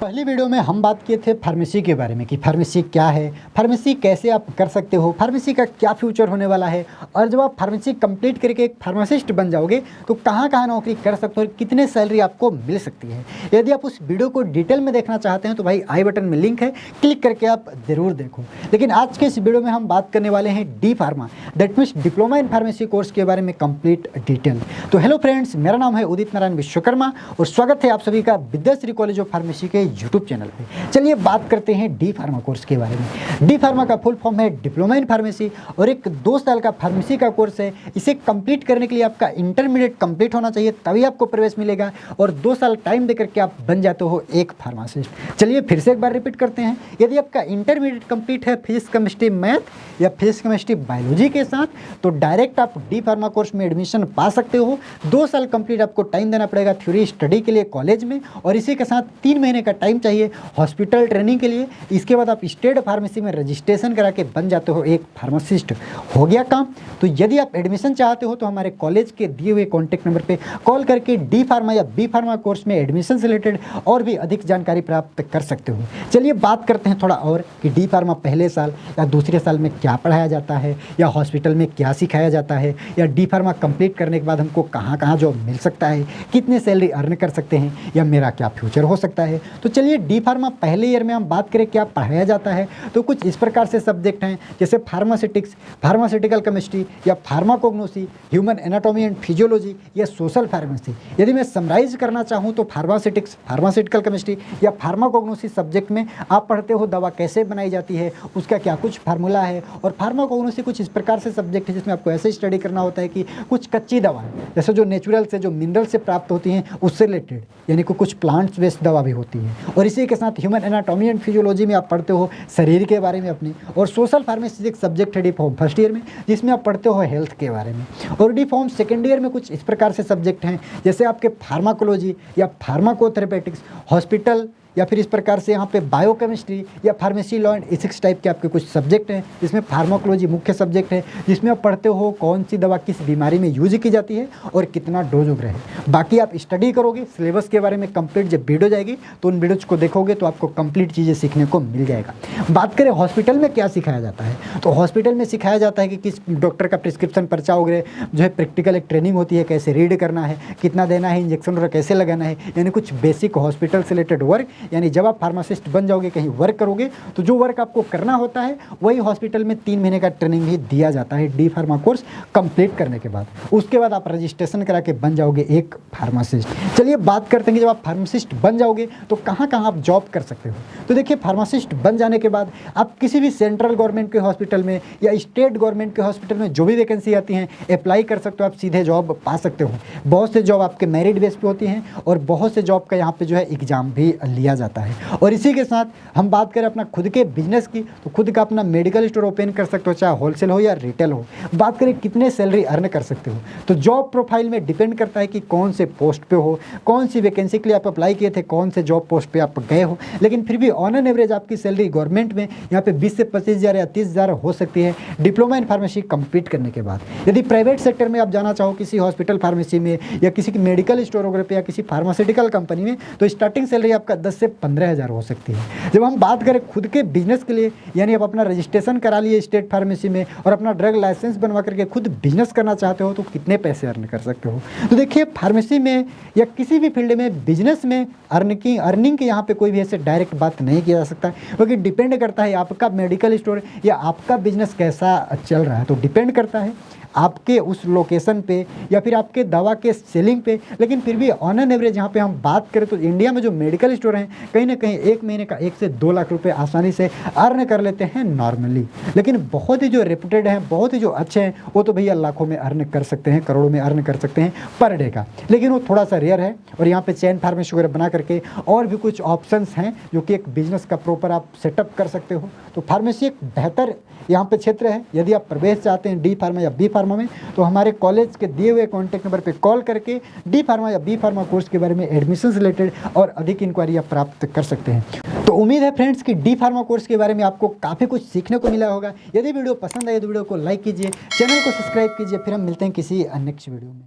पहली वीडियो में हम बात किए थे फार्मेसी के बारे में कि फार्मेसी क्या है, फार्मेसी कैसे आप कर सकते हो, फार्मेसी का क्या फ्यूचर होने वाला है और जब आप फार्मेसी कंप्लीट करके एक फार्मासिस्ट बन जाओगे तो कहाँ कहाँ नौकरी कर सकते हो और कितने सैलरी आपको मिल सकती है। यदि आप उस वीडियो को डिटेल में देखना चाहते हैं तो भाई आई बटन में लिंक है, क्लिक करके आप ज़रूर देखो। लेकिन आज के इस वीडियो में हम बात करने वाले हैं D pharma, that means diploma in pharmacy course के बारे में कंप्लीट डिटेल। तो हेलो फ्रेंड्स, मेरा नाम है उदित नारायण विश्वकर्मा और स्वागत है आप सभी का विद्याश्री कॉलेज ऑफ फार्मेसी के यूट्यूब चैनल पे। चलिए बात करते हैं डी फार्मा कोर्स के बारे में। डी फार्मा का फुल फॉर्म है डिप्लोमा इन फार्मेसी और एक 2 साल का फार्मेसी का कोर्स है। इसे कंप्लीट करने के लिए आपका इंटरमीडिएट कंप्लीट होना चाहिए, तभी आपको प्रवेश मिलेगा और 2 साल टाइम देकर के आप बन जाते हो एक फार्मासिस्ट। चलिए फिर से एक बार रिपीट करते हैं। यदि आपका इंटरमीडिएट कंप्लीट है फिजिक्स केमिस्ट्री मैथ या फिजिक्स केमिस्ट्री बायोलॉजी के साथ तो डायरेक्ट आप डी फार्मा कोर्स में एडमिशन पा सकते हो। 2 साल कंप्लीट आपको टाइम देना पड़ेगा थ्योरी स्टडी के लिए कॉलेज में और इसी के साथ 3 महीने का टाइम चाहिए हॉस्पिटल ट्रेनिंग के लिए। इसके बाद आप स्टेट फार्मेसी में रजिस्ट्रेशन करा के बन जाते हो एक फार्मासिस्ट। हो गया काम। तो यदि आप एडमिशन चाहते हो तो हमारे कॉलेज के दिए हुए कॉन्टैक्ट नंबर पे कॉल करके डी फार्मा या बी फार्मा कोर्स में एडमिशन से रिलेटेड और भी अधिक जानकारी प्राप्त कर सकते हो। चलिए बात करते हैं थोड़ा और कि डी फार्मा पहले साल या दूसरे साल में क्या पढ़ाया जाता है या हॉस्पिटल में क्या सिखाया जाता है या डी फार्मा कंप्लीट करने के बाद हमको कहाँ कहाँ जॉब मिल सकता है, कितने सैलरी अर्न कर सकते हैं या मेरा क्या फ्यूचर हो सकता है। तो चलिए डी फार्मा पहले ईयर में हम बात करें क्या पढ़ाया जाता है तो कुछ इस प्रकार से सब्जेक्ट हैं जैसे फार्मास्यूटिक्स, फार्मास्यूटिकल केमिस्ट्री या pharmacognosy, human anatomy and physiology या सोशल फार्मेसी। यदि मैं समराइज करना चाहूँ तो फार्मास्यूटिक्स, फार्मास्यूटिकल केमिस्ट्री या फार्माकोग्नोसी सब्जेक्ट में आप पढ़ते हो दवा कैसे बनाई जाती है, उसका क्या कुछ फार्मूला है। और फार्माकोग्नोसी कुछ इस प्रकार से सब्जेक्ट है जिसमें आपको ऐसे स्टडी करना होता है कि कुछ कच्ची दवा जैसे जो नेचुरल से जो मिनरल से प्राप्त होती हैं उससे रिलेटेड, यानी कि कुछ प्लांट्स बेस्ड दवा भी होती है। और इसी के साथ ह्यूमन एनाटॉमी एंड फिजियोलॉजी में आप पढ़ते हो शरीर के बारे में अपने। और सोशल फार्मेसी एक सब्जेक्ट है डी फॉर्म फर्स्ट ईयर में जिसमें आप पढ़ते हो हेल्थ के बारे में। और डी फॉर्म सेकेंड ईयर में कुछ इस प्रकार से सब्जेक्ट हैं जैसे आपके फार्माकोलॉजी या फार्माकोथेरेपेटिक्स, हॉस्पिटल या फिर इस प्रकार से यहाँ पे बायोकेमिस्ट्री या pharmacy law and ethics type के आपके कुछ सब्जेक्ट हैं जिसमें फार्माकोलॉजी मुख्य सब्जेक्ट है जिसमें आप पढ़ते हो कौन सी दवा किस बीमारी में यूज की जाती है और कितना डोज वगैरह है। बाकी आप स्टडी करोगे सिलेबस के बारे में कंप्लीट जब वीडियो जाएगी तो उन वीडियोज को देखोगे तो आपको कंप्लीट चीज़ें सीखने को मिल जाएगा। बात करें हॉस्पिटल में क्या सिखाया जाता है तो हॉस्पिटल में सिखाया जाता है कि किस डॉक्टर का प्रिस्क्रिप्शन पर्चा वगैरह जो है प्रैक्टिकल एक ट्रेनिंग होती है, कैसे रीड करना है, कितना देना है, इंजेक्शन वगैरह कैसे लगाना है, यानी कुछ बेसिक हॉस्पिटल से रिलेटेड वर्क। यानी जब आप फार्मासिस्ट बन जाओगे कहीं वर्क करोगे तो जो वर्क आपको करना होता है वही हॉस्पिटल में 3 महीने का ट्रेनिंग भी दिया जाता है डी फार्मा कोर्स कंप्लीट करने के बाद। उसके बाद आप रजिस्ट्रेशन करा के बन जाओगे एक फार्मासिस्ट। चलिए बात करते हैं कि जब आप फार्मासिस्ट बन जाओगे तो कहाँ कहाँ आप जॉब कर सकते हो। तो देखिए फार्मासिस्ट बन जाने के बाद आप किसी भी सेंट्रल गवर्नमेंट के हॉस्पिटल में या स्टेट गवर्नमेंट के हॉस्पिटल में जो भी वैकेंसी आती हैं अप्लाई कर सकते हो, आप सीधे जॉब पा सकते हो। बहुत से जॉब आपके मेरिट बेस पे होती हैं और बहुत से जॉब का यहाँ पे जो है एग्जाम भी लिया जाता है। और इसी के साथ हम बात करें अपना खुद के बिजनेस की तो खुद का अपना मेडिकल स्टोर ओपन कर सकते हो, चाहे होलसेल हो या रिटेल हो। बात करें कितने सैलरी अर्न कर सकते हो तो जॉब प्रोफाइल में डिपेंड करता है कि कौन से पोस्ट पे हो, कौन सी वैकेंसी के लिए आप अप्लाई किए थे, कौन से जॉब पोस्ट पे आप गए हो। लेकिन फिर भी ऑन एन एवरेज आपकी सैलरी गवर्नमेंट में यहाँ पे 20 से 25,000 या 30,000 हो सकती है डिप्लोमा इन फार्मेसी कंप्लीट करने के बाद। यदि प्राइवेट सेक्टर में आप जाना चाहो किसी हॉस्पिटल फार्मेसी में या किसी मेडिकल स्टोर वगैरह पे या किसी फार्मास्यूटिकल कंपनी में तो स्टार्टिंग सैलरी आपका 10 से 15,000 हो सकती है। जब हम बात करें खुद के बिजनेस के लिए यानी आप अपना रजिस्ट्रेशन करा लिए स्टेट फार्मेसी में और अपना ड्रग लाइसेंस बनवा करके खुद बिजनेस करना चाहते हो तो कितने पैसे अर्न कर सकते हो। तो देखिए फार्मेसी में या किसी भी फील्ड में बिजनेस में अर्निंग की यहाँ पे कोई भी ऐसे डायरेक्ट बात नहीं किया जा सकता क्योंकि डिपेंड करता है आपका मेडिकल स्टोर या आपका बिजनेस कैसा चल रहा है। तो डिपेंड करता है आपके उस लोकेशन पे या फिर आपके दवा के सेलिंग पे। लेकिन फिर भी ऑन एन एवरेज यहाँ पे हम बात करें तो इंडिया में जो मेडिकल स्टोर हैं कहीं ना कहीं एक महीने का 1 से 2 लाख रुपए आसानी से अर्न कर लेते हैं नॉर्मली। लेकिन बहुत ही जो रेपुटेड हैं, बहुत ही जो अच्छे हैं वो तो भैया लाखों में अर्न कर सकते हैं, करोड़ों में अर्न कर सकते हैं पर डे का। लेकिन वो थोड़ा सा रेयर है और यहाँ पे चैन फार्मेसी वगैरह बना करके और भी कुछ ऑप्शंस हैं जो कि एक बिजनेस का प्रॉपर आप सेटअप कर सकते हो। तो फार्मेसी एक बेहतर यहाँ पे क्षेत्र है। यदि आप प्रवेश चाहते हैं डी फार्मा या बी फार्मा में तो हमारे कॉलेज के दिए हुए कॉन्टैक्ट नंबर पे कॉल करके डी फार्मा या बी फार्मा कोर्स के बारे में एडमिशन रिलेटेड और अधिक इंक्वायरी आप प्राप्त कर सकते हैं। तो उम्मीद है फ्रेंड्स कि डी फार्मा कोर्स के बारे में आपको काफ़ी कुछ सीखने को मिला होगा। यदि वीडियो पसंद आए तो वीडियो को लाइक कीजिए, चैनल को सब्सक्राइब कीजिए। फिर हम मिलते हैं किसी नेक्स्ट वीडियो में।